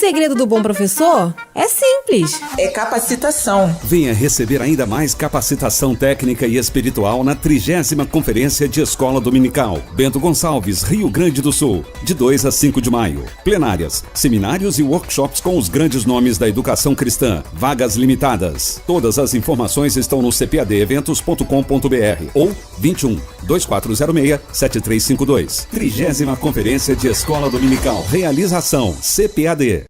segredo do bom professor é simples. É capacitação. Venha receber ainda mais capacitação técnica e espiritual na 30ª Conferência de Escola Dominical, Bento Gonçalves, Rio Grande do Sul, de 2 a 5 de maio. Plenárias, seminários e workshops com os grandes nomes da educação cristã. Vagas limitadas. Todas as informações estão no cpadeventos.com.br ou 21 2406 7352. 30ª Conferência de Escola Dominical. Realização CPAD.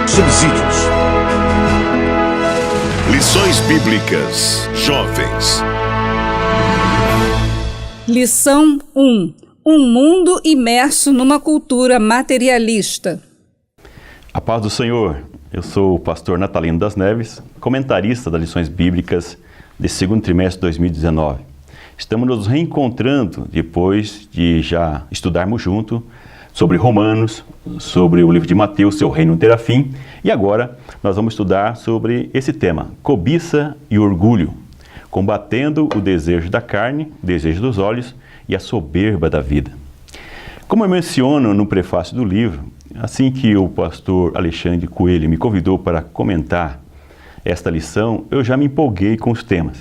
Subsídios. Lições Bíblicas Jovens. Lição 1. Um mundo imerso numa cultura materialista. A paz do Senhor. Eu sou o pastor Natalino das Neves, comentarista das Lições Bíblicas de segundo trimestre de 2019. Estamos nos reencontrando depois de já estudarmos junto sobre Romanos, sobre o livro de Mateus, Seu Reino Não Terá Fim, e agora nós vamos estudar sobre esse tema, cobiça e orgulho, combatendo o desejo da carne, o desejo dos olhos e a soberba da vida. Como eu menciono no prefácio do livro, assim que o pastor Alexandre Coelho me convidou para comentar esta lição, eu já me empolguei com os temas,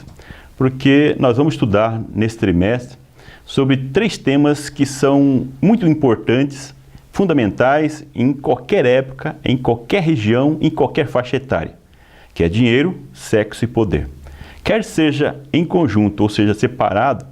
porque nós vamos estudar nesse trimestre sobre 3 temas que são muito importantes, fundamentais em qualquer época, em qualquer região, em qualquer faixa etária, que é dinheiro, sexo e poder. Quer seja em conjunto ou seja separado,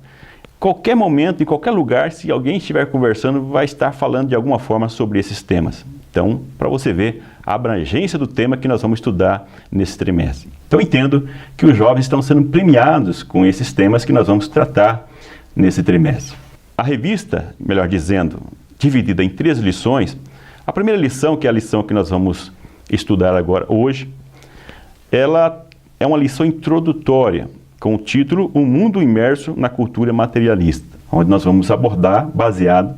qualquer momento, em qualquer lugar, se alguém estiver conversando, vai estar falando de alguma forma sobre esses temas. Então, para você ver a abrangência do tema que nós vamos estudar nesse trimestre. Então, entendo que os jovens estão sendo premiados com esses temas que nós vamos tratar nesse trimestre. A revista, melhor dizendo, dividida em 3 lições. A primeira lição, que é a lição que nós vamos estudar agora hoje, ela é uma lição introdutória, com o título Um Mundo Imerso na Cultura Materialista, onde nós vamos abordar, baseado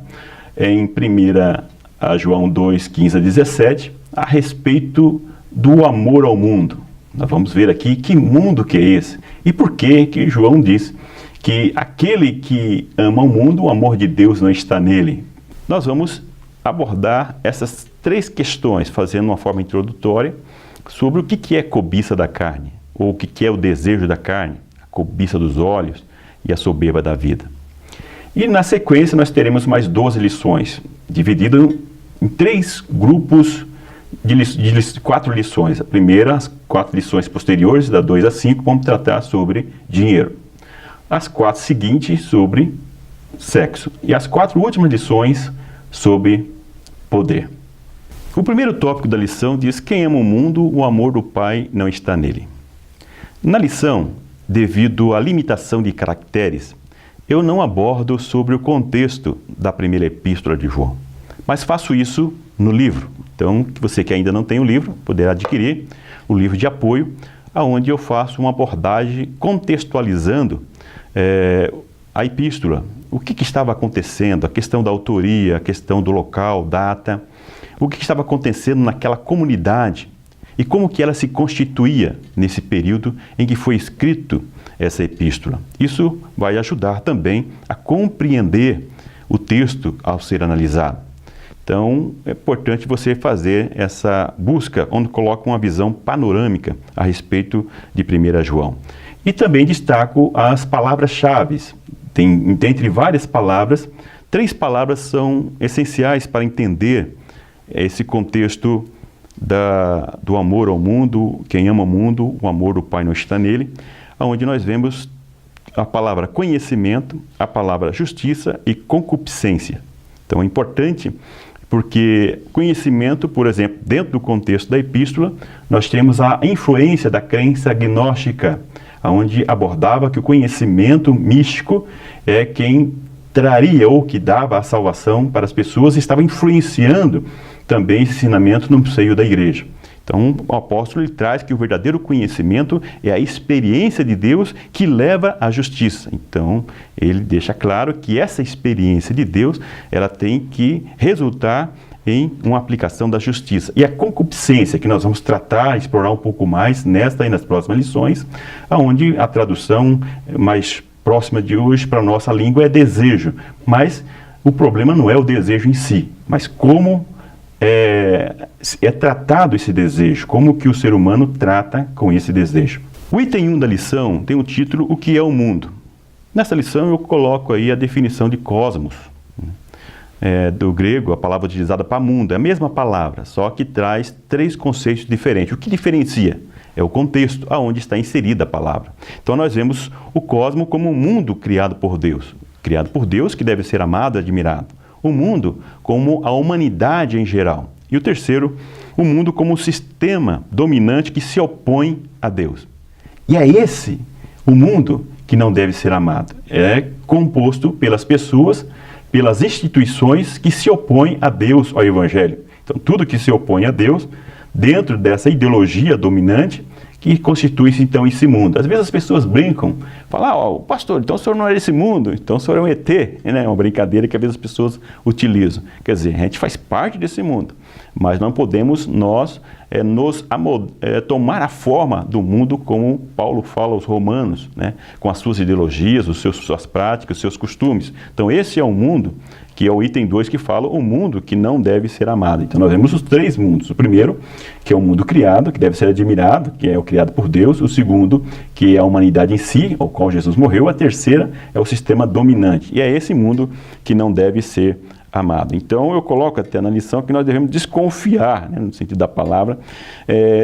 em 1 João 2, 15 a 17, a respeito do amor ao mundo. Nós vamos ver aqui que mundo que é esse e por que João diz que aquele que ama o mundo, o amor de Deus não está nele. Nós vamos abordar essas 3 questões, fazendo uma forma introdutória, sobre o que é cobiça da carne, ou o que é o desejo da carne, a cobiça dos olhos e a soberba da vida. E na sequência nós teremos mais 12 lições, divididas em 3 grupos de 4 lições. A primeira, as 4 lições posteriores, da 2 a 5, vamos tratar sobre dinheiro. As 4 seguintes sobre sexo e as 4 últimas lições sobre poder. O primeiro tópico da lição diz: quem ama o mundo, o amor do Pai não está nele. Na lição, devido à limitação de caracteres, eu não abordo sobre o contexto da primeira epístola de João, mas faço isso no livro. Então, você que ainda não tem o livro, poderá adquirir o livro de apoio, onde eu faço uma abordagem contextualizando a epístola, o que estava acontecendo, a questão da autoria, a questão do local, data, o que estava acontecendo naquela comunidade e como que ela se constituía nesse período em que foi escrito essa epístola. Isso vai ajudar também a compreender o texto ao ser analisado. Então, é importante você fazer essa busca, onde coloca uma visão panorâmica a respeito de 1 João. E também destaco as palavras-chave. Dentre várias palavras, 3 palavras são essenciais para entender esse contexto do amor ao mundo. Quem ama o mundo, o amor do Pai não está nele, onde nós vemos a palavra conhecimento, a palavra justiça e concupiscência. Então é importante porque conhecimento, por exemplo, dentro do contexto da epístola, nós temos a influência da crença gnóstica, onde abordava que o conhecimento místico é quem traria ou que dava a salvação para as pessoas, estava influenciando também esse ensinamento no seio da igreja. Então, o apóstolo ele traz que o verdadeiro conhecimento é a experiência de Deus que leva à justiça. Então, ele deixa claro que essa experiência de Deus, ela tem que resultar em uma aplicação da justiça. E a concupiscência, que nós vamos tratar, explorar um pouco mais nesta e nas próximas lições, onde a tradução mais próxima de hoje para a nossa língua é desejo. Mas o problema não é o desejo em si, mas como é tratado esse desejo, como que o ser humano trata com esse desejo. O item 1 da lição tem o título O que é o mundo? Nessa lição eu coloco aí a definição de cosmos. Do grego, a palavra utilizada para mundo, é a mesma palavra, só que traz 3 conceitos diferentes. O que diferencia? É o contexto aonde está inserida a palavra. Então nós vemos o cosmo como um mundo criado por Deus que deve ser amado e admirado. O mundo como a humanidade em geral. E o terceiro, o mundo como um sistema dominante que se opõe a Deus. E é esse o mundo que não deve ser amado. É composto pelas pessoas, pelas instituições que se opõem a Deus, ao Evangelho. Então, tudo que se opõe a Deus, dentro dessa ideologia dominante, que constitui-se, então, esse mundo. Às vezes as pessoas brincam, falam, pastor, então o senhor não é desse mundo, então o senhor é um ET, né? Uma brincadeira que às vezes as pessoas utilizam. Quer dizer, a gente faz parte desse mundo, mas não podemos nós tomar a forma do mundo como Paulo fala aos romanos, né? Com as suas ideologias, suas práticas, os seus costumes. Então esse é um mundo que é o item 2 que fala o mundo que não deve ser amado. Então nós vemos os 3 mundos. O primeiro, que é o mundo criado, que deve ser admirado, que é o criado por Deus. O segundo, que é a humanidade em si, ao qual Jesus morreu. A terceira é o sistema dominante. E é esse mundo que não deve ser amado. Então eu coloco até na lição que nós devemos desconfiar, né, no sentido da palavra,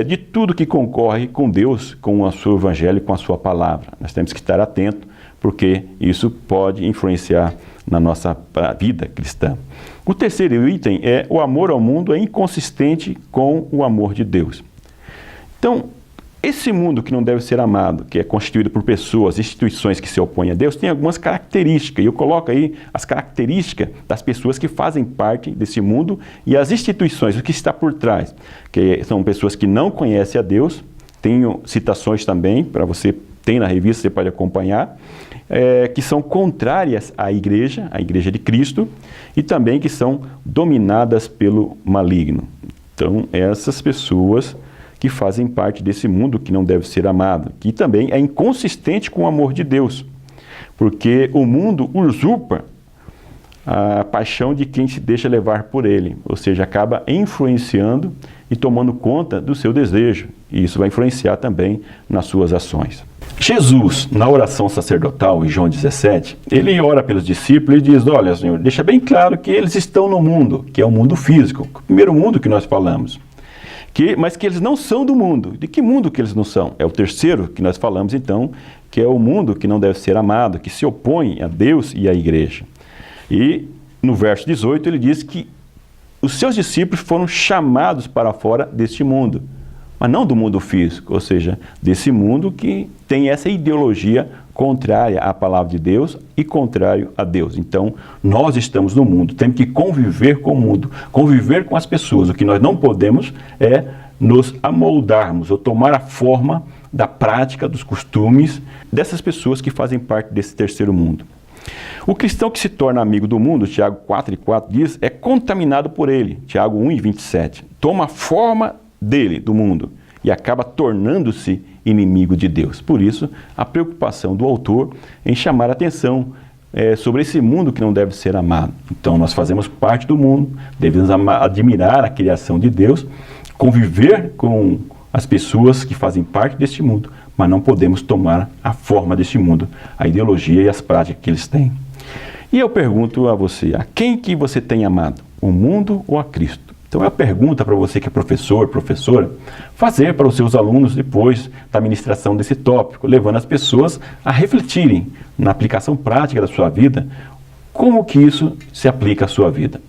de tudo que concorre com Deus, com o seu evangelho, com a sua palavra. Nós temos que estar atentos, porque isso pode influenciar na nossa vida cristã. O terceiro item é o amor ao mundo é inconsistente com o amor de Deus. Então, esse mundo que não deve ser amado, que é constituído por pessoas, instituições que se opõem a Deus, tem algumas características. E eu coloco aí as características das pessoas que fazem parte desse mundo e as instituições, o que está por trás. Que são pessoas que não conhecem a Deus. Tenho citações também, para você ter na revista, você pode acompanhar, que são contrárias à igreja de Cristo, e também que são dominadas pelo maligno. Então, essas pessoas que fazem parte desse mundo que não deve ser amado, que também é inconsistente com o amor de Deus, porque o mundo usurpa a paixão de quem se deixa levar por ele, ou seja, acaba influenciando e tomando conta do seu desejo, e isso vai influenciar também nas suas ações. Jesus, na oração sacerdotal, em João 17, ele ora pelos discípulos e diz, olha, Senhor, deixa bem claro que eles estão no mundo, que é o mundo físico, o primeiro mundo que nós falamos, mas que eles não são do mundo. De que mundo que eles não são? É o terceiro que nós falamos, então, que é o mundo que não deve ser amado, que se opõe a Deus e à igreja. E no verso 18 ele diz que os seus discípulos foram chamados para fora deste mundo, mas não do mundo físico, ou seja, desse mundo que tem essa ideologia contrária à palavra de Deus e contrário a Deus. Então, nós estamos no mundo, temos que conviver com o mundo, conviver com as pessoas. O que nós não podemos é nos amoldarmos ou tomar a forma da prática, dos costumes dessas pessoas que fazem parte desse terceiro mundo. O cristão que se torna amigo do mundo, Tiago 4:4 diz, é contaminado por ele, Tiago 1:27. Toma a forma dele, do mundo, e acaba tornando-se inimigo de Deus. Por isso, a preocupação do autor em chamar a atenção sobre esse mundo que não deve ser amado. Então, nós fazemos parte do mundo, devemos admirar a criação de Deus, conviver com as pessoas que fazem parte deste mundo, mas não podemos tomar a forma deste mundo, a ideologia e as práticas que eles têm. E eu pergunto a você, a quem que você tem amado? O mundo ou a Cristo? Então é a pergunta para você que é professor, professora, fazer para os seus alunos depois da ministração desse tópico, levando as pessoas a refletirem na aplicação prática da sua vida, como que isso se aplica à sua vida.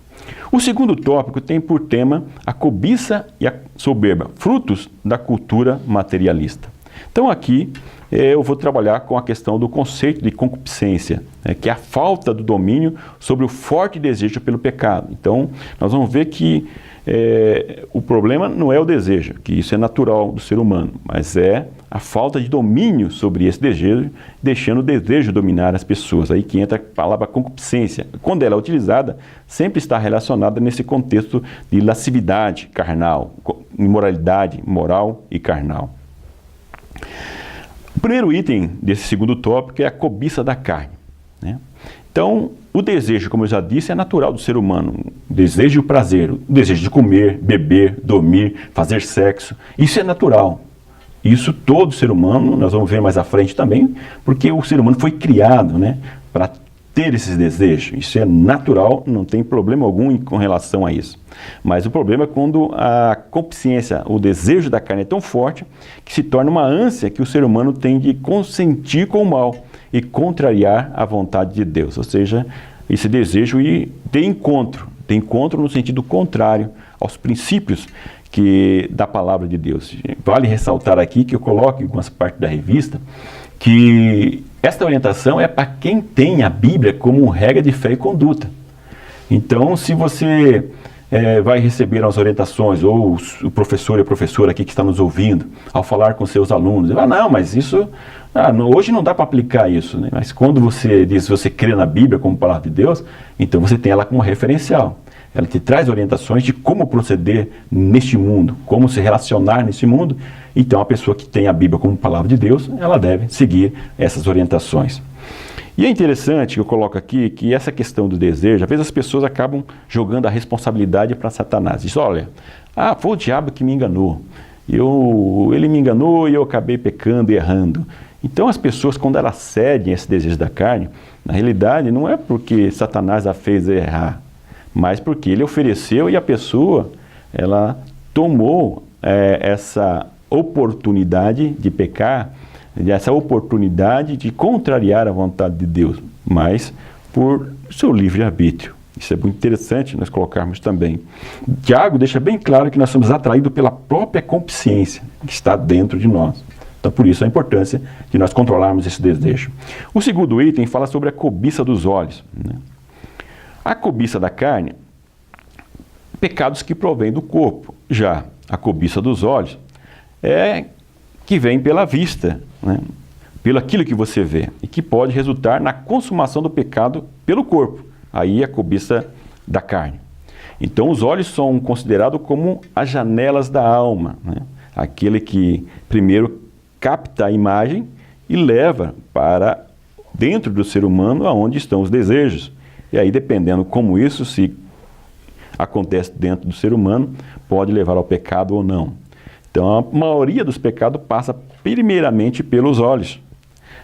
O segundo tópico tem por tema a cobiça e a soberba, frutos da cultura materialista. Então aqui eu vou trabalhar com a questão do conceito de concupiscência. que é a falta do domínio sobre o forte desejo pelo pecado. Então, nós vamos ver que o problema não é o desejo, que isso é natural do ser humano, mas é a falta de domínio sobre esse desejo, deixando o desejo dominar as pessoas. Aí que entra a palavra concupiscência. Quando ela é utilizada, sempre está relacionada nesse contexto de lascividade carnal, imoralidade moral e carnal. O primeiro item desse segundo tópico é a cobiça da carne, né? Então, o desejo, como eu já disse, é natural do ser humano. O desejo e o prazer, o desejo de comer, beber, dormir, fazer sexo, isso é natural. Isso todo ser humano, nós vamos ver mais à frente também, porque o ser humano foi criado, né, para ter esses desejos. Isso é natural, não tem problema algum com relação a isso. Mas o problema é quando a concupiscência, o desejo da carne é tão forte que se torna uma ânsia que o ser humano tem de consentir com o mal e contrariar a vontade de Deus. Ou seja, esse desejo ir de encontro no sentido contrário aos princípios da palavra de Deus. Vale ressaltar aqui que eu coloco em algumas partes da revista que esta orientação é para quem tem a Bíblia como regra de fé e conduta. Então, se você vai receber as orientações, ou o professor e a professora aqui que está nos ouvindo, ao falar com seus alunos, ele fala, não, mas isso, hoje não dá para aplicar isso, né? Mas quando você diz que você crê na Bíblia como palavra de Deus, então você tem ela como referencial. Ela te traz orientações de como proceder neste mundo, como se relacionar neste mundo. Então, a pessoa que tem a Bíblia como palavra de Deus, ela deve seguir essas orientações. E é interessante que eu coloco aqui que essa questão do desejo, às vezes as pessoas acabam jogando a responsabilidade para Satanás. Diz, olha, foi o diabo que me enganou. Ele me enganou e eu acabei pecando e errando. Então as pessoas, quando elas cedem esse desejo da carne, na realidade não é porque Satanás a fez errar, mas porque ele ofereceu e a pessoa, ela tomou essa oportunidade de pecar, essa oportunidade de contrariar a vontade de Deus, mas por seu livre-arbítrio. Isso é muito interessante nós colocarmos também. Tiago deixa bem claro que nós somos atraídos pela própria concupiscência que está dentro de nós. Então, por isso a importância de nós controlarmos esse desejo. O segundo item fala sobre a cobiça dos olhos, né? A cobiça da carne, pecados que provêm do corpo. Já a cobiça dos olhos é que vem pela vista, né? Pelo aquilo que você vê, e que pode resultar na consumação do pecado pelo corpo. Aí a cobiça da carne. Então os olhos são considerados como as janelas da alma, né? Aquele que primeiro capta a imagem e leva para dentro do ser humano aonde estão os desejos. E aí, dependendo como isso se acontece dentro do ser humano, pode levar ao pecado ou não. Então, a maioria dos pecados passa primeiramente pelos olhos.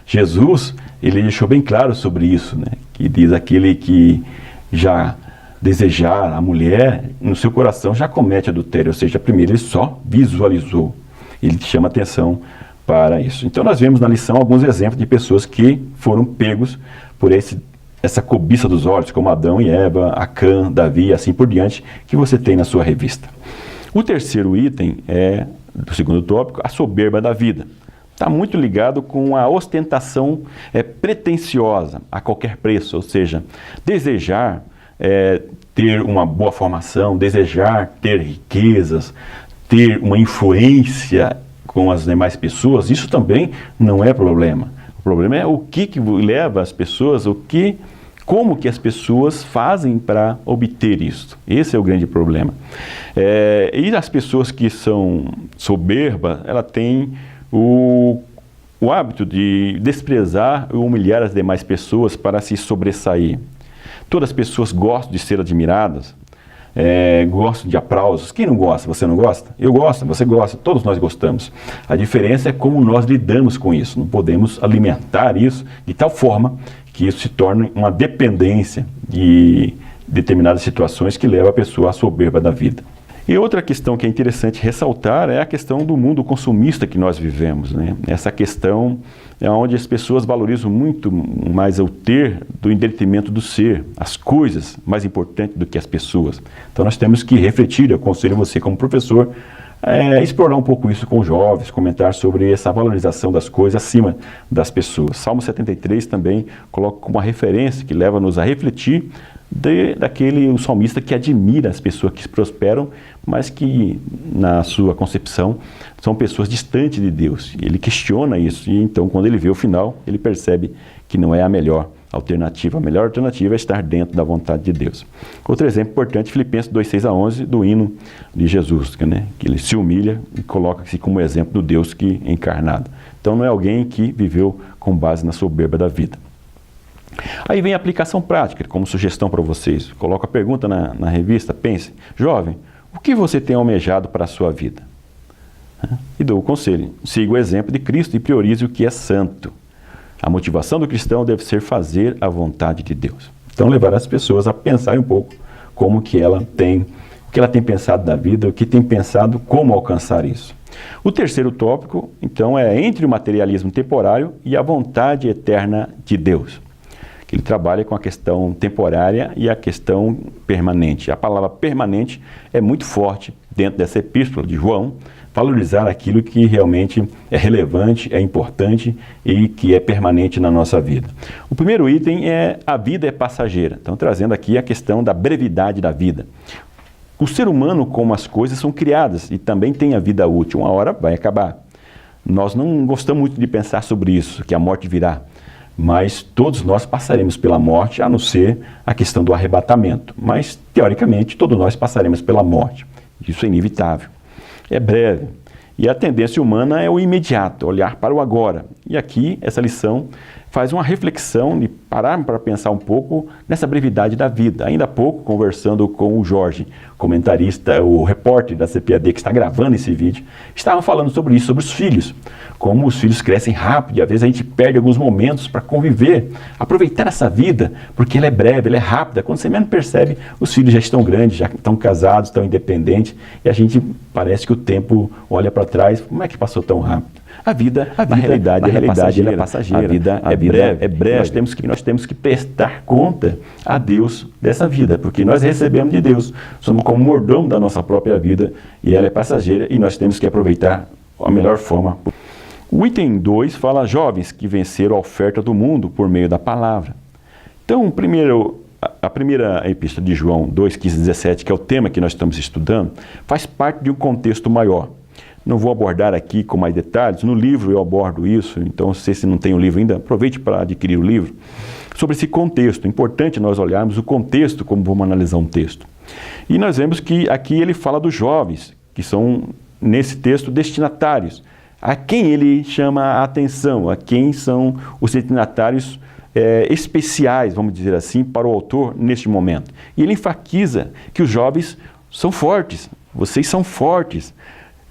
Jesus, ele deixou bem claro sobre isso, né? Que diz aquele que já desejar a mulher, no seu coração já comete adultério, ou seja, primeiro ele só visualizou. Ele chama atenção para isso. Então, nós vemos na lição alguns exemplos de pessoas que foram pegos por essa cobiça dos olhos, como Adão e Eva, Acã, Davi, assim por diante, que você tem na sua revista. O terceiro item do segundo tópico, a soberba da vida. Está muito ligado com a ostentação pretensiosa a qualquer preço, ou seja, desejar ter uma boa formação, desejar ter riquezas, ter uma influência com as demais pessoas, isso também não é problema. O problema é o que leva as pessoas, como que as pessoas fazem para obter isso. Esse é o grande problema. E as pessoas que são soberbas, ela tem o hábito de desprezar ou humilhar as demais pessoas para se sobressair. Todas as pessoas gostam de ser admiradas, gostam de aplausos. Quem não gosta? Você não gosta? Eu gosto, você gosta, todos nós gostamos. A diferença é como nós lidamos com isso. Não podemos alimentar isso de tal forma que isso se torne uma dependência de determinadas situações que leva a pessoa à soberba da vida. E outra questão que é interessante ressaltar é a questão do mundo consumista que nós vivemos, né? Essa questão é onde as pessoas valorizam muito mais o ter do em detrimento do ser, as coisas mais importantes do que as pessoas. Então nós temos que refletir, eu aconselho você como professor explorar um pouco isso com os jovens, comentar sobre essa valorização das coisas acima das pessoas. Salmo 73 também coloca como uma referência que leva-nos a refletir o salmista que admira as pessoas que prosperam, mas que na sua concepção são pessoas distantes de Deus. Ele questiona isso e então quando ele vê o final, ele percebe que não é a melhor alternativa. A melhor alternativa é estar dentro da vontade de Deus. Outro exemplo importante, Filipenses 2:6-11, do hino de Jesus, né? Que ele se humilha e coloca-se como exemplo do Deus que é encarnado. Então não é alguém que viveu com base na soberba da vida. Aí vem a aplicação prática, como sugestão para vocês. Coloco a pergunta na revista, pense, jovem, o que você tem almejado para a sua vida? E dou o conselho, siga o exemplo de Cristo e priorize o que é santo. A motivação do cristão deve ser fazer a vontade de Deus. Então levar as pessoas a pensar um pouco como que ela tem, o que ela tem pensado da vida, o que tem pensado, como alcançar isso. O terceiro tópico, então, é entre o materialismo temporário e a vontade eterna de Deus. Que ele trabalha com a questão temporária e a questão permanente. A palavra permanente é muito forte dentro dessa epístola de João, valorizar aquilo que realmente é relevante, é importante e que é permanente na nossa vida. O primeiro item é a vida é passageira. Então, trazendo aqui a questão da brevidade da vida. O ser humano, como as coisas, são criadas e também tem a vida útil. Uma hora vai acabar. Nós não gostamos muito de pensar sobre isso, que a morte virá. Mas todos nós passaremos pela morte, a não ser a questão do arrebatamento. Mas, teoricamente, todos nós passaremos pela morte. Isso é inevitável. É breve. E a tendência humana é o imediato, olhar para o agora. E aqui, essa lição faz uma reflexão de parar para pensar um pouco nessa brevidade da vida. Ainda há pouco, conversando com o Jorge, comentarista, o repórter da CPAD que está gravando esse vídeo, estavam falando sobre isso, sobre os filhos. Como os filhos crescem rápido e às vezes a gente perde alguns momentos para conviver, aproveitar essa vida, porque ela é breve, ela é rápida. Quando você menos percebe, os filhos já estão grandes, já estão casados, estão independentes, e a gente parece que o tempo olha para trás, como é que passou tão rápido? A vida na realidade ela é passageira. A vida é breve. Nós temos que prestar conta a Deus dessa vida, porque nós recebemos de Deus. Somos como mordomo da nossa própria vida e ela é passageira e nós temos que aproveitar a melhor forma. O item 2 fala jovens que venceram a oferta do mundo por meio da palavra. Então, a primeira epístola de João 2:15-17, que é o tema que nós estamos estudando, faz parte de um contexto maior. Não vou abordar aqui com mais detalhes, no livro eu abordo isso, então se você não tem o livro ainda, aproveite para adquirir o livro. Sobre esse contexto, é importante nós olharmos o contexto como vamos analisar um texto. E nós vemos que aqui ele fala dos jovens, que são, nesse texto, destinatários. A quem ele chama a atenção, a quem são os destinatários especiais, vamos dizer assim, para o autor neste momento. E ele enfatiza que os jovens são fortes, vocês são fortes,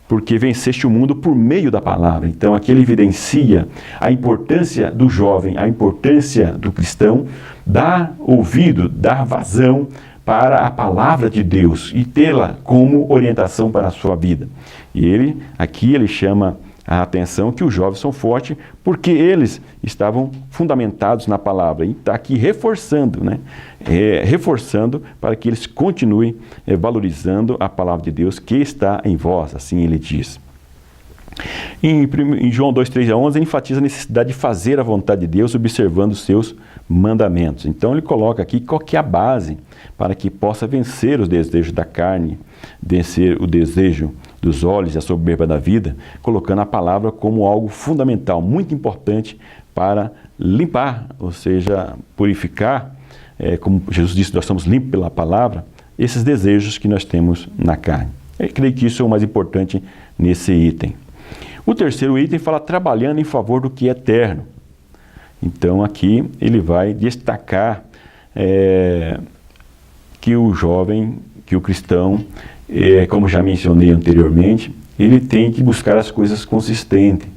porque venceste o mundo por meio da palavra. Então aqui ele evidencia a importância do jovem, a importância do cristão, dar ouvido, dar vazão para a palavra de Deus e tê-la como orientação para a sua vida. E aqui ele chama a atenção que os jovens são fortes porque eles estavam fundamentados na palavra. E está aqui reforçando, reforçando para que eles continuem valorizando a palavra de Deus que está em vós, assim ele diz. Em João 2:3-11, ele enfatiza a necessidade de fazer a vontade de Deus observando os seus mandamentos. Então ele coloca aqui qual que é a base para que possa vencer os desejos da carne, vencer o desejo dos olhos e a soberba da vida, colocando a palavra como algo fundamental, muito importante para limpar, ou seja, purificar, como Jesus disse, nós somos limpos pela palavra, esses desejos que nós temos na carne. Eu creio que isso é o mais importante nesse item. O terceiro item fala trabalhando em favor do que é eterno. Então aqui ele vai destacar que o jovem, que o cristão, como já mencionei anteriormente, ele tem que buscar as coisas consistentes,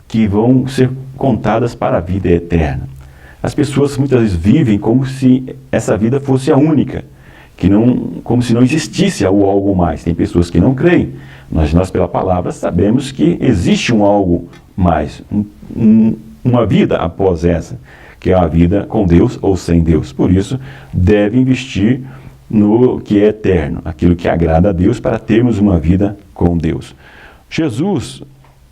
que vão ser contadas para a vida eterna. As pessoas muitas vezes vivem como se essa vida fosse a única, como se não existisse algo mais. Tem pessoas que não creem. Nós pela palavra sabemos que existe um algo mais, uma vida após essa, que é a vida com Deus ou sem Deus. Por isso, deve investir no que é eterno, aquilo que agrada a Deus, para termos uma vida com Deus. Jesus,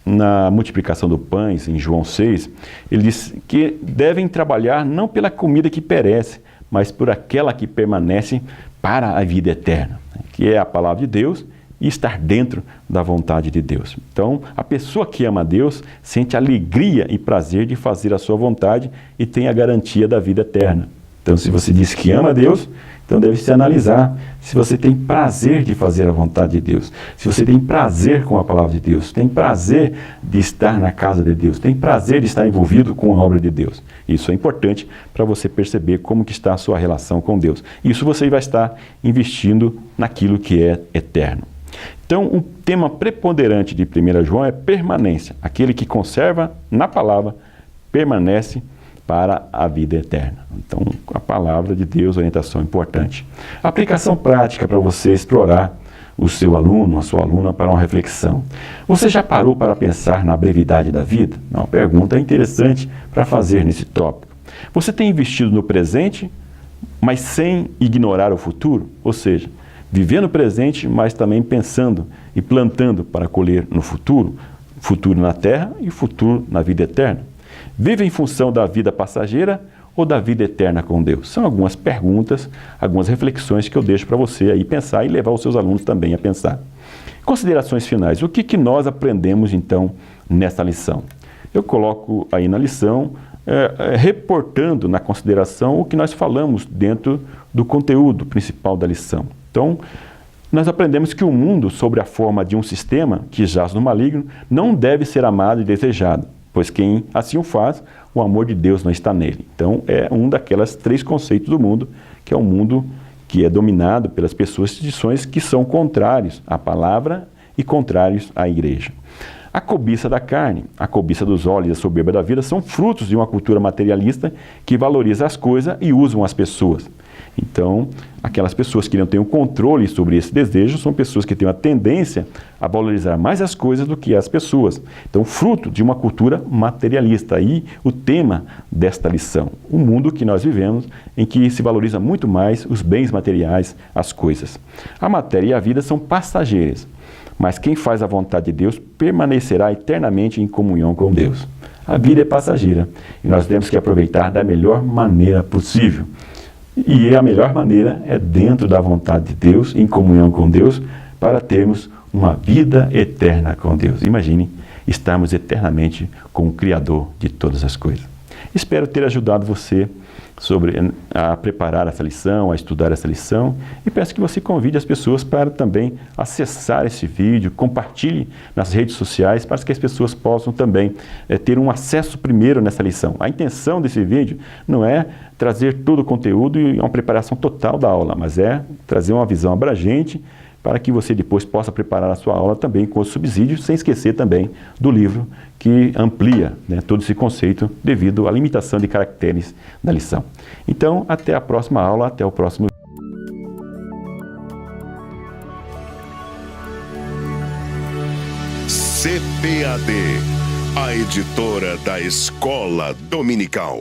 na multiplicação dos pães, em João 6, ele diz que devem trabalhar não pela comida que perece, mas por aquela que permanece para a vida eterna, que é a palavra de Deus e estar dentro da vontade de Deus. Então, a pessoa que ama a Deus sente alegria e prazer de fazer a sua vontade e tem a garantia da vida eterna. Então, se você diz que ama a Deus, então deve se analisar se você tem prazer de fazer a vontade de Deus, se você tem prazer com a palavra de Deus, tem prazer de estar na casa de Deus, tem prazer de estar envolvido com a obra de Deus. Isso é importante para você perceber como que está a sua relação com Deus. Isso você vai estar investindo naquilo que é eterno. Então, o tema preponderante de 1 João é permanência. Aquele que conserva na palavra permanece para a vida eterna. Então, a palavra de Deus, orientação importante. Aplicação prática para você explorar o seu aluno, a sua aluna, para uma reflexão. Você já parou para pensar na brevidade da vida? É uma pergunta interessante para fazer nesse tópico. Você tem investido no presente, mas sem ignorar o futuro? Ou seja, viver no presente, mas também pensando e plantando para colher no futuro na terra e futuro na vida eterna. Vive em função da vida passageira ou da vida eterna com Deus? São algumas perguntas, algumas reflexões que eu deixo para você aí pensar e levar os seus alunos também a pensar. Considerações finais. O que nós aprendemos então nesta lição? Eu coloco aí na lição, reportando na consideração o que nós falamos dentro do conteúdo principal da lição. Então, nós aprendemos que o mundo, sob a forma de um sistema que jaz no maligno, não deve ser amado e desejado, pois quem assim o faz, o amor de Deus não está nele. Então, é um daquelas 3 conceitos do mundo, que é um mundo que é dominado pelas pessoas e instituições que são contrários à palavra e contrários à igreja. A cobiça da carne, a cobiça dos olhos e a soberba da vida são frutos de uma cultura materialista que valoriza as coisas e usam as pessoas. Então, aquelas pessoas que não têm o controle sobre esse desejo são pessoas que têm uma tendência a valorizar mais as coisas do que as pessoas. Então, fruto de uma cultura materialista. Aí, o tema desta lição. O mundo que nós vivemos, em que se valoriza muito mais os bens materiais, as coisas. A matéria e a vida são passageiras, mas quem faz a vontade de Deus permanecerá eternamente em comunhão com Deus. A vida é passageira e nós temos que aproveitar da melhor maneira possível. E a melhor maneira é dentro da vontade de Deus, em comunhão com Deus, para termos uma vida eterna com Deus. Imagine estarmos eternamente com o Criador de todas as coisas. Espero ter ajudado você a preparar essa lição, a estudar essa lição, e peço que você convide as pessoas para também acessar esse vídeo, compartilhe nas redes sociais para que as pessoas possam também ter um acesso primeiro nessa lição. A intenção desse vídeo não é trazer todo o conteúdo e uma preparação total da aula, mas é trazer uma visão abrangente para que você depois possa preparar a sua aula também com os subsídios, sem esquecer também do livro que amplia, né, todo esse conceito devido à limitação de caracteres da lição. Então, até a próxima aula, até o próximo CPAD, a editora da Escola Dominical.